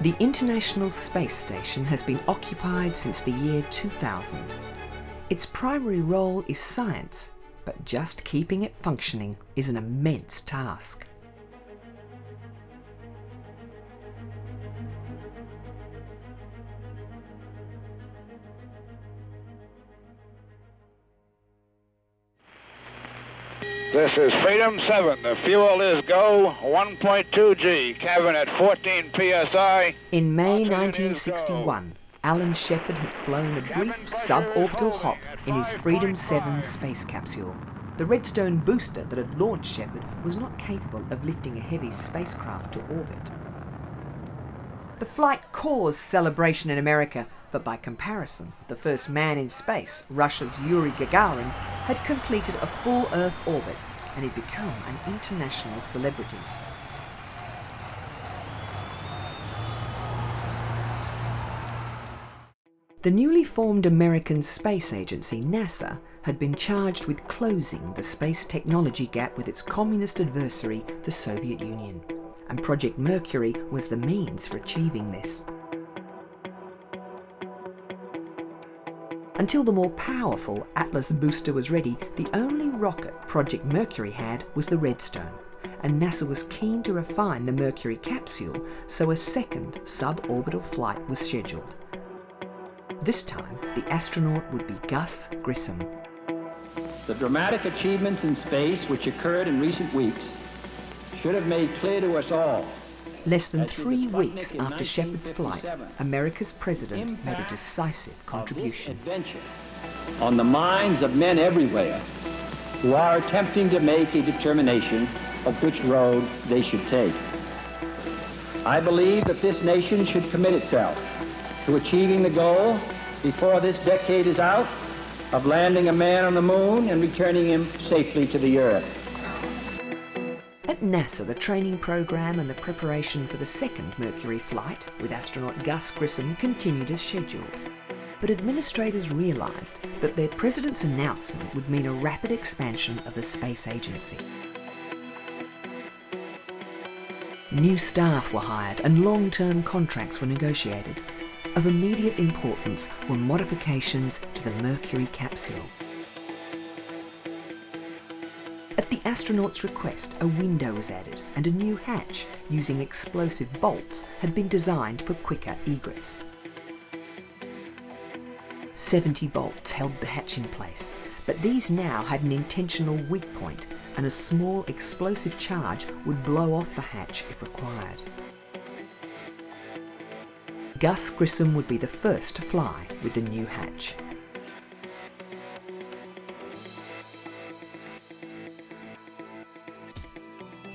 The International Space Station has been occupied since the year 2000. Its primary role is science, but just keeping it functioning is an immense task. This is Freedom 7. The fuel is go, 1.2 G, cabin at 14 psi. In May 1961, Alan Shepard had flown a brief suborbital hop in his Freedom 7 space capsule. The Redstone booster that had launched Shepard was not capable of lifting a heavy spacecraft to orbit. The flight caused celebration in America, but by comparison, the first man in space, Russia's Yuri Gagarin, had completed a full Earth orbit and had become an international celebrity. The newly formed American Space Agency, NASA, had been charged with closing the space technology gap with its communist adversary, the Soviet Union, and Project Mercury was the means for achieving this. Until the more powerful Atlas booster was ready, the only rocket Project Mercury had was the Redstone, and NASA was keen to refine the Mercury capsule, so a second suborbital flight was scheduled. This time, the astronaut would be Gus Grissom. The dramatic achievements in space which occurred in recent weeks should have made clear to us all. Less than 3 weeks after Shepard's flight, America's president made a decisive contribution. On the minds of men everywhere who are attempting to make a determination of which road they should take. I believe that this nation should commit itself to achieving the goal before this decade is out of landing a man on the moon and returning him safely to the Earth. At NASA, the training program and the preparation for the second Mercury flight with astronaut Gus Grissom continued as scheduled. But administrators realised that their president's announcement would mean a rapid expansion of the space agency. New staff were hired and long-term contracts were negotiated. Of immediate importance were modifications to the Mercury capsule. At the astronauts' request, a window was added and a new hatch using explosive bolts had been designed for quicker egress. 70 bolts held the hatch in place, but these now had an intentional weak point and a small explosive charge would blow off the hatch if required. Gus Grissom would be the first to fly with the new hatch.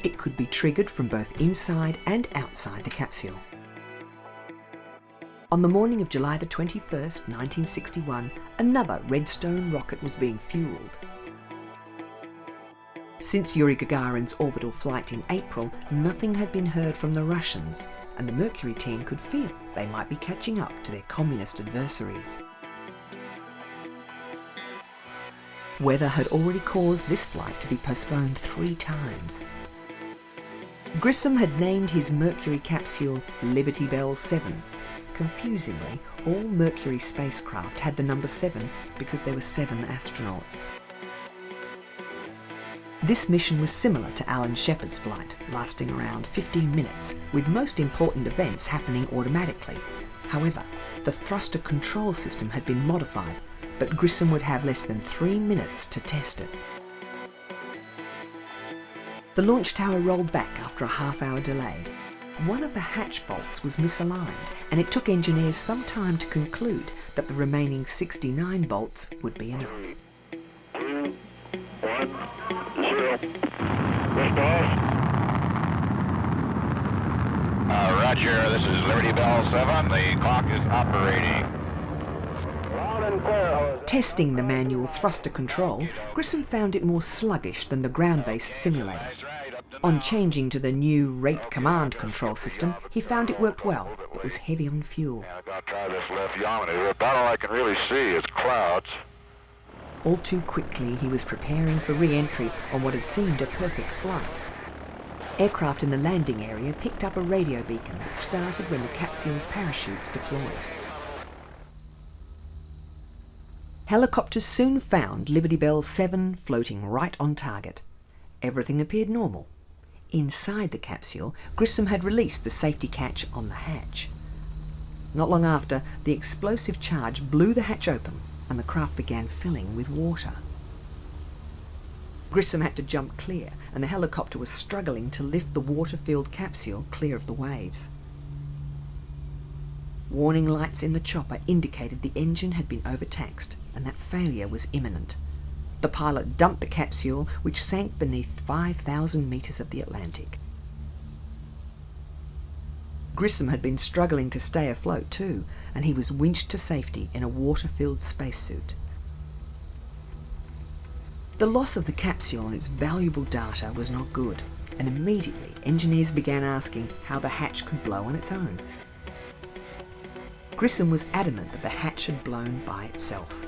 It could be triggered from both inside and outside the capsule. On the morning of July the 21st, 1961, another Redstone rocket was being fueled. Since Yuri Gagarin's orbital flight in April, nothing had been heard from the Russians, and the Mercury team could feel they might be catching up to their communist adversaries. Weather had already caused this flight to be postponed 3 times. Grissom had named his Mercury capsule Liberty Bell 7. Confusingly, all Mercury spacecraft had the number 7 because there were 7 astronauts. This mission was similar to Alan Shepard's flight, lasting around 15 minutes, with most important events happening automatically. However, the thruster control system had been modified, but Grissom would have less than 3 minutes to test it. The launch tower rolled back after a half-hour delay. One of the hatch bolts was misaligned, and it took engineers some time to conclude that the remaining 69 bolts would be enough. 2, 1, 0. Liftoff. Roger, this is Liberty Bell 7. The clock is operating. Loud and clear. Testing the manual thruster control, Grissom found it more sluggish than the ground-based simulator. On changing to the new rate command control system, he found it worked well, but was heavy on fuel. I'll try this lithiometer. About all I can really see is clouds. All too quickly, he was preparing for re-entry on what had seemed a perfect flight. Aircraft in the landing area picked up a radio beacon that started when the capsule's parachutes deployed. Helicopters soon found Liberty Bell 7 floating right on target. Everything appeared normal. Inside the capsule, Grissom had released the safety catch on the hatch. Not long after, the explosive charge blew the hatch open and the craft began filling with water. Grissom had to jump clear, and the helicopter was struggling to lift the water-filled capsule clear of the waves. Warning lights in the chopper indicated the engine had been overtaxed and that failure was imminent. The pilot dumped the capsule, which sank beneath 5,000 metres of the Atlantic. Grissom had been struggling to stay afloat too, and he was winched to safety in a water-filled spacesuit. The loss of the capsule and its valuable data was not good, and immediately engineers began asking how the hatch could blow on its own. Grissom was adamant that the hatch had blown by itself.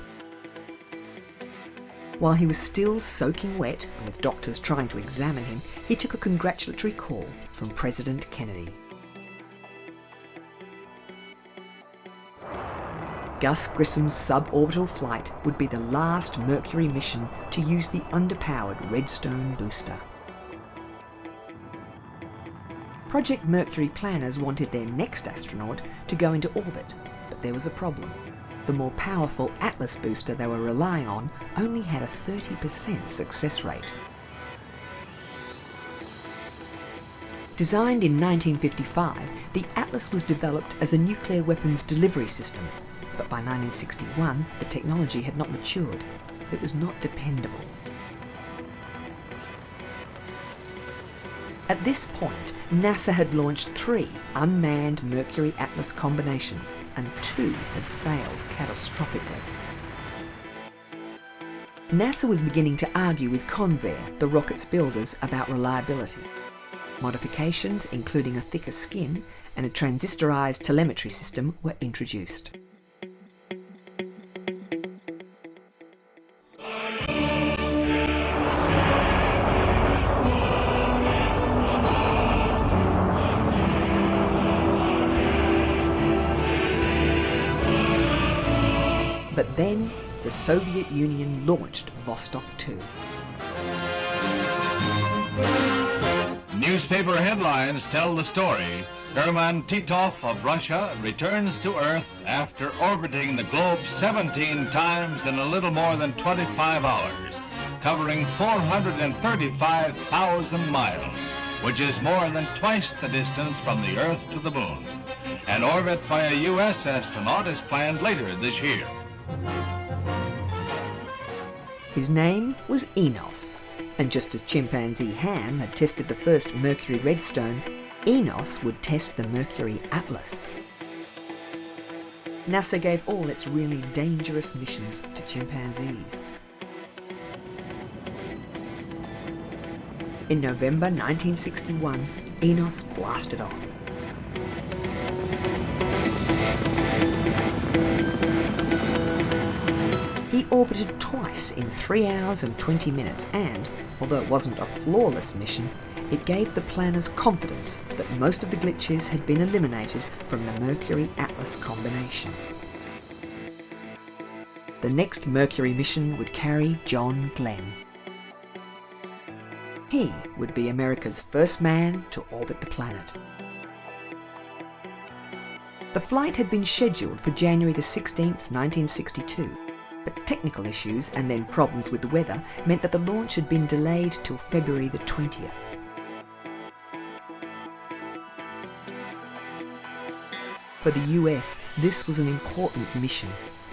While he was still soaking wet and with doctors trying to examine him, he took a congratulatory call from President Kennedy. Gus Grissom's suborbital flight would be the last Mercury mission to use the underpowered Redstone booster. Project Mercury planners wanted their next astronaut to go into orbit, but there was a problem. The more powerful Atlas booster they were relying on only had a 30% success rate. Designed in 1955, the Atlas was developed as a nuclear weapons delivery system, but by 1961 the technology had not matured. It was not dependable. At this point, NASA had launched 3 unmanned Mercury Atlas combinations, and 2 had failed catastrophically. NASA was beginning to argue with Convair, the rocket's builders, about reliability. Modifications, including a thicker skin and a transistorized telemetry system, were introduced. But then, the Soviet Union launched Vostok 2. Newspaper headlines tell the story. Herman Titov of Russia returns to Earth after orbiting the globe 17 times in a little more than 25 hours, covering 435,000 miles, which is more than twice the distance from the Earth to the Moon. An orbit by a U.S. astronaut is planned later this year. His name was Enos, and just as chimpanzee Ham had tested the first Mercury Redstone, Enos would test the Mercury Atlas. NASA gave all its really dangerous missions to chimpanzees. In November 1961, Enos blasted off. He orbited twice in 3 hours and 20 minutes and, although it wasn't a flawless mission, it gave the planners confidence that most of the glitches had been eliminated from the Mercury-Atlas combination. The next Mercury mission would carry John Glenn. He would be America's first man to orbit the planet. The flight had been scheduled for January the 16th, 1962. But technical issues and then problems with the weather meant that the launch had been delayed till February the 20th. For the US, this was an important mission.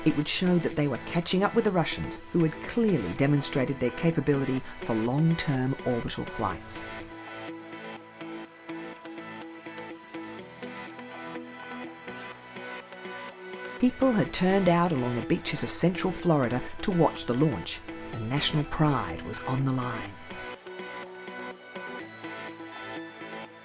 It would show that they were catching up with the Russians, who had clearly demonstrated their capability for long-term orbital flights. People had turned out along the beaches of Central Florida to watch the launch, and national pride was on the line.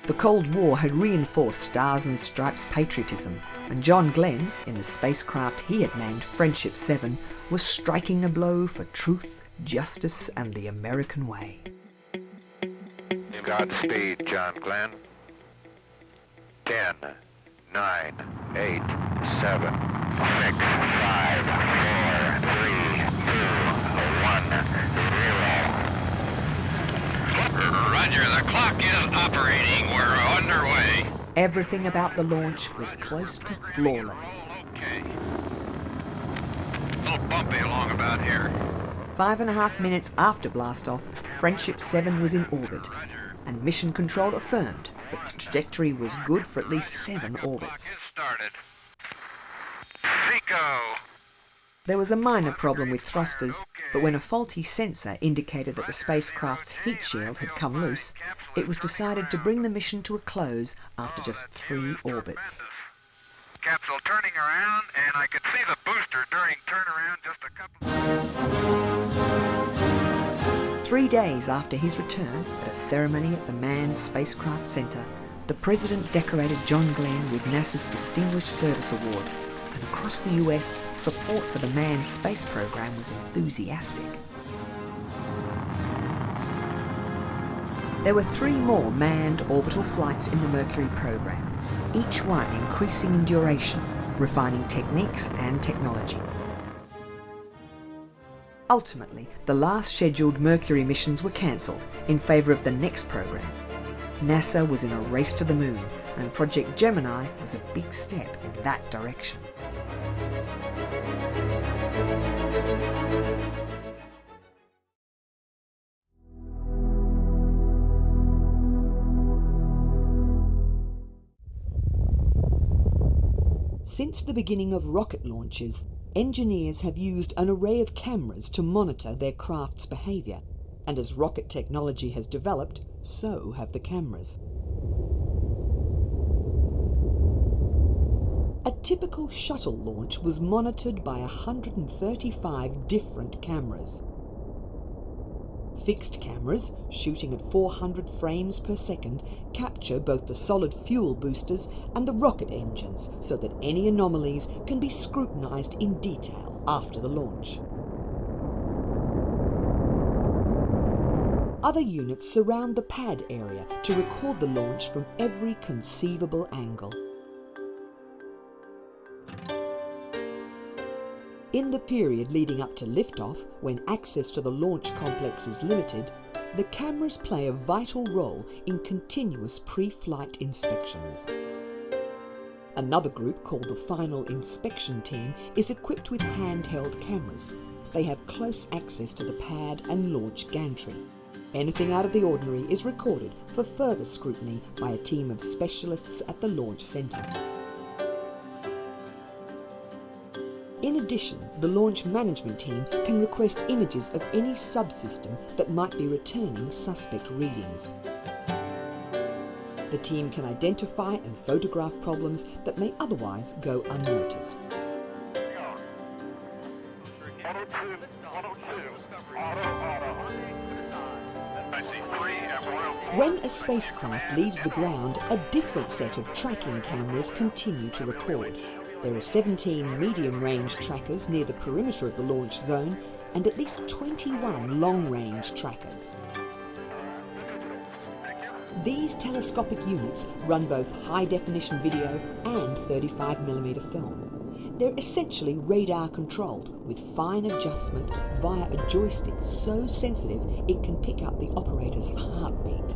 The Cold War had reinforced Stars and Stripes patriotism, and John Glenn, in the spacecraft he had named Friendship 7, was striking a blow for truth, justice, and the American way. The Godspeed, John Glenn. 10, 9, 8, 7, 6, 5, 4, 3, 2, 1, 0. Roger, the clock is operating. We're underway. Everything about the launch was close to flawless. Okay. A little bumpy along about here. 5.5 minutes after blastoff, Friendship 7 was in orbit, and Mission Control affirmed that the trajectory was good for at least 7 orbits. Started. Seco. There was a minor problem with thrusters, but when a faulty sensor indicated that the spacecraft's heat shield had come loose, it was decided to bring the mission to a close after just 3 orbits. Capsule turning around, and I could see the booster during turnaround just a couple. 3 days after his return, at a ceremony at the Manned Spacecraft Center, the President decorated John Glenn with NASA's Distinguished Service Award, and across the US, support for the manned space program was enthusiastic. There were 3 more manned orbital flights in the Mercury program, each one increasing in duration, refining techniques and technology. Ultimately, the last scheduled Mercury missions were cancelled in favour of the next program. NASA was in a race to the moon, and Project Gemini was a big step in that direction. Since the beginning of rocket launches, engineers have used an array of cameras to monitor their craft's behaviour, and as rocket technology has developed, so have the cameras. A typical shuttle launch was monitored by 135 different cameras. Fixed cameras, shooting at 400 frames per second, capture both the solid fuel boosters and the rocket engines so that any anomalies can be scrutinised in detail after the launch. Other units surround the pad area to record the launch from every conceivable angle. In the period leading up to liftoff, when access to the launch complex is limited, the cameras play a vital role in continuous pre-flight inspections. Another group, called the Final Inspection Team, is equipped with handheld cameras. They have close access to the pad and launch gantry. Anything out of the ordinary is recorded for further scrutiny by a team of specialists at the launch centre. In addition, the launch management team can request images of any subsystem that might be returning suspect readings. The team can identify and photograph problems that may otherwise go unnoticed. When a spacecraft leaves the ground, a different set of tracking cameras continue to record. There are 17 medium-range trackers near the perimeter of the launch zone and at least 21 long-range trackers. These telescopic units run both high-definition video and 35mm film. They're essentially radar-controlled with fine adjustment via a joystick so sensitive it can pick up the operator's heartbeat.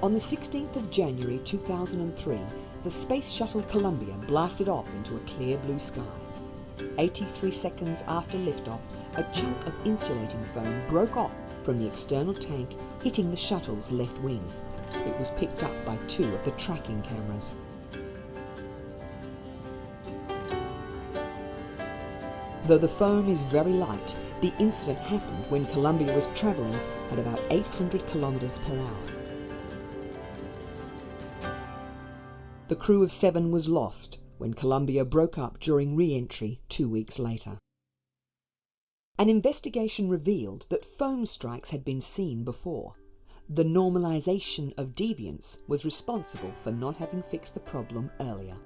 On the 16th of January 2003, the Space Shuttle Columbia blasted off into a clear blue sky. 83 seconds after liftoff, a chunk of insulating foam broke off from the external tank, hitting the shuttle's left wing. It was picked up by 2 of the tracking cameras. Though the foam is very light, the incident happened when Columbia was travelling at about 800 kilometres per hour. The crew of 7 was lost when Columbia broke up during re-entry 2 weeks later. An investigation revealed that foam strikes had been seen before. The normalization of deviance was responsible for not having fixed the problem earlier.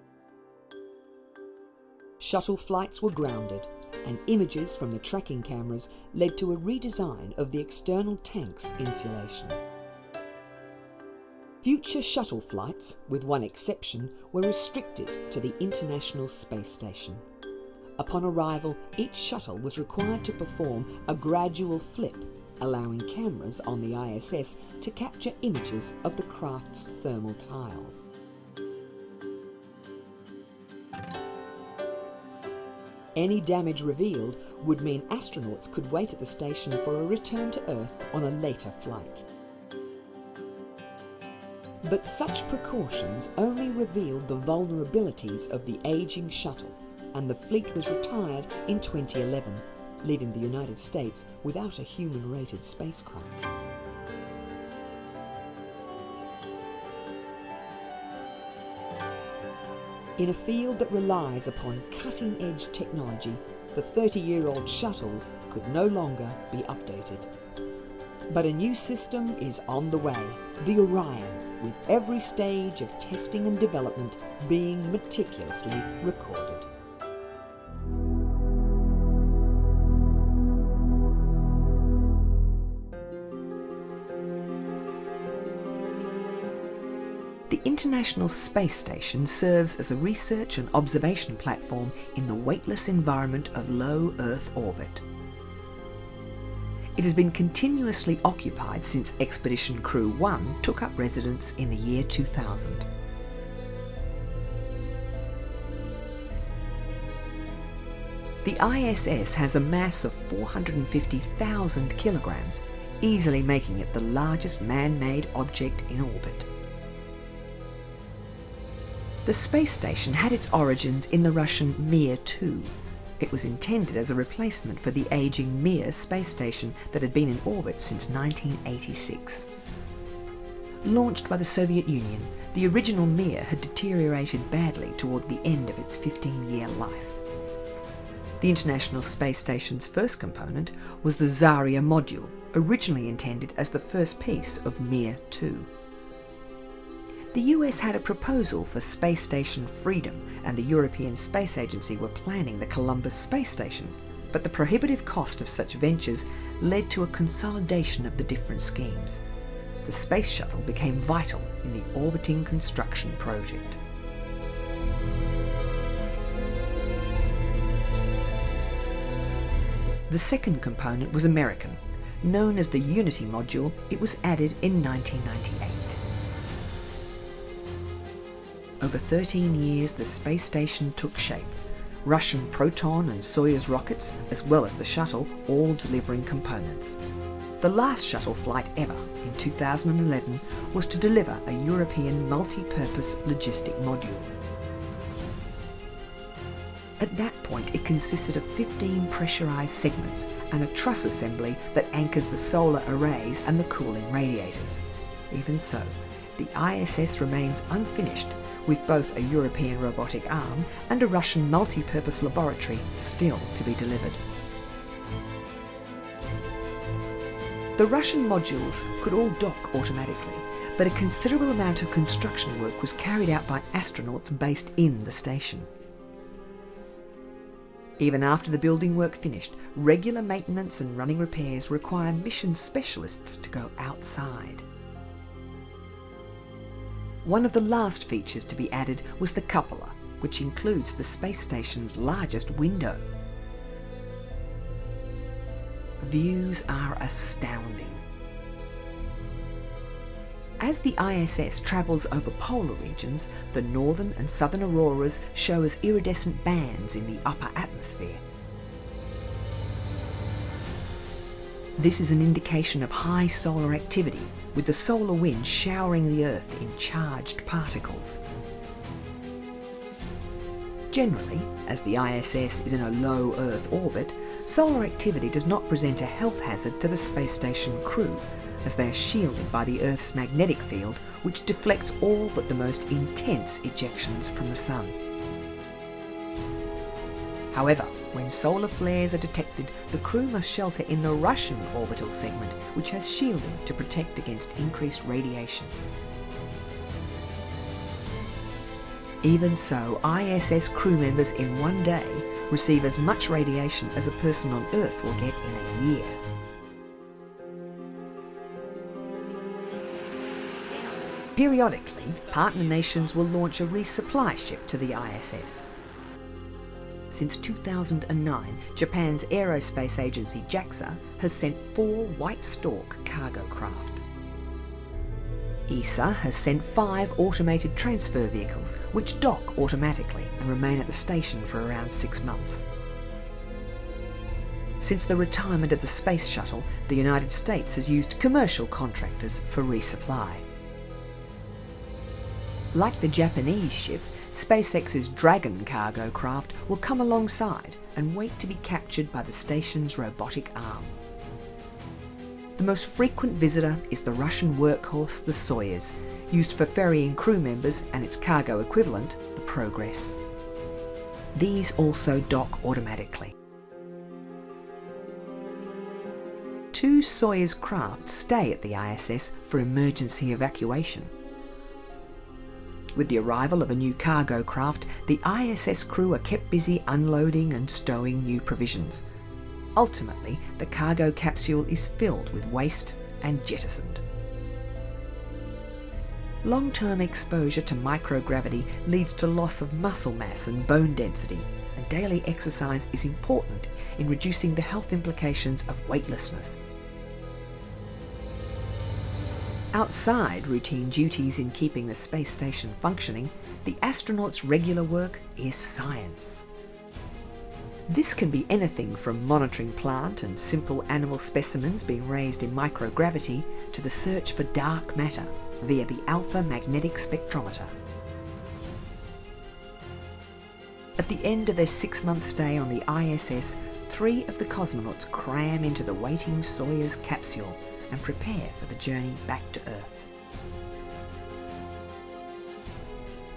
Shuttle flights were grounded, and images from the tracking cameras led to a redesign of the external tank's insulation. Future shuttle flights, with one exception, were restricted to the International Space Station. Upon arrival, each shuttle was required to perform a gradual flip, allowing cameras on the ISS to capture images of the craft's thermal tiles. Any damage revealed would mean astronauts could wait at the station for a return to Earth on a later flight. But such precautions only revealed the vulnerabilities of the aging shuttle, and the fleet was retired in 2011, leaving the United States without a human-rated spacecraft. In a field that relies upon cutting-edge technology, the 30-year-old shuttles could no longer be updated. But a new system is on the way, the Orion, with every stage of testing and development being meticulously recorded. The International Space Station serves as a research and observation platform in the weightless environment of low Earth orbit. It has been continuously occupied since Expedition Crew 1 took up residence in the year 2000. The ISS has a mass of 450,000 kilograms, easily making it the largest man-made object in orbit. The space station had its origins in the Russian Mir 2. It was intended as a replacement for the aging Mir space station that had been in orbit since 1986. Launched by the Soviet Union, the original Mir had deteriorated badly toward the end of its 15-year life. The International Space Station's first component was the Zarya module, originally intended as the first piece of Mir 2. The US had a proposal for Space Station Freedom, and the European Space Agency were planning the Columbus Space Station, but the prohibitive cost of such ventures led to a consolidation of the different schemes. The Space Shuttle became vital in the orbiting construction project. The second component was American. Known as the Unity module, it was added in 1998. Over 13 years, the space station took shape. Russian Proton and Soyuz rockets, as well as the shuttle, all delivering components. The last shuttle flight ever, in 2011, was to deliver a European multi-purpose logistic module. At that point, it consisted of 15 pressurised segments and a truss assembly that anchors the solar arrays and the cooling radiators. Even so, the ISS remains unfinished, with both a European robotic arm and a Russian multi-purpose laboratory still to be delivered. The Russian modules could all dock automatically, but a considerable amount of construction work was carried out by astronauts based in the station. Even after the building work finished, regular maintenance and running repairs require mission specialists to go outside. One of the last features to be added was the cupola, which includes the space station's largest window. Views are astounding. As the ISS travels over polar regions, the northern and southern auroras show as iridescent bands in the upper atmosphere. This is an indication of high solar activity, with the solar wind showering the Earth in charged particles. Generally, as the ISS is in a low Earth orbit, solar activity does not present a health hazard to the space station crew, as they are shielded by the Earth's magnetic field, which deflects all but the most intense ejections from the Sun. However, when solar flares are detected, the crew must shelter in the Russian orbital segment, which has shielding to protect against increased radiation. Even so, ISS crew members in one day receive as much radiation as a person on Earth will get in a year. Periodically, partner nations will launch a resupply ship to the ISS. Since 2009, Japan's aerospace agency JAXA has sent 4 White Stork cargo craft. ESA has sent 5 automated transfer vehicles, which dock automatically and remain at the station for around 6 months. Since the retirement of the Space Shuttle, the United States has used commercial contractors for resupply. Like the Japanese ship, SpaceX's Dragon cargo craft will come alongside and wait to be captured by the station's robotic arm. The most frequent visitor is the Russian workhorse, the Soyuz, used for ferrying crew members, and its cargo equivalent, the Progress. These also dock automatically. 2 Soyuz craft stay at the ISS for emergency evacuation. With the arrival of a new cargo craft, the ISS crew are kept busy unloading and stowing new provisions. Ultimately, the cargo capsule is filled with waste and jettisoned. Long-term exposure to microgravity leads to loss of muscle mass and bone density, and daily exercise is important in reducing the health implications of weightlessness. Outside routine duties in keeping the space station functioning, the astronauts' regular work is science. This can be anything from monitoring plant and simple animal specimens being raised in microgravity to the search for dark matter via the alpha magnetic spectrometer. At the end of their 6-month stay on the ISS, 3 of the cosmonauts cram into the waiting Soyuz capsule and prepare for the journey back to Earth.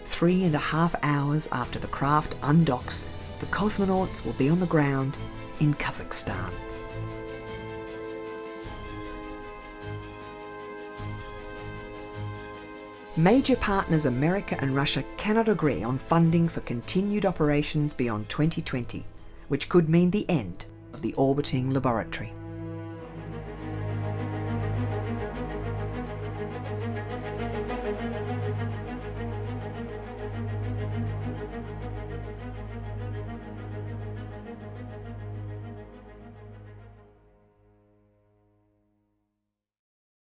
3.5 hours after the craft undocks, the cosmonauts will be on the ground in Kazakhstan. Major partners America and Russia cannot agree on funding for continued operations beyond 2020, which could mean the end of the orbiting laboratory.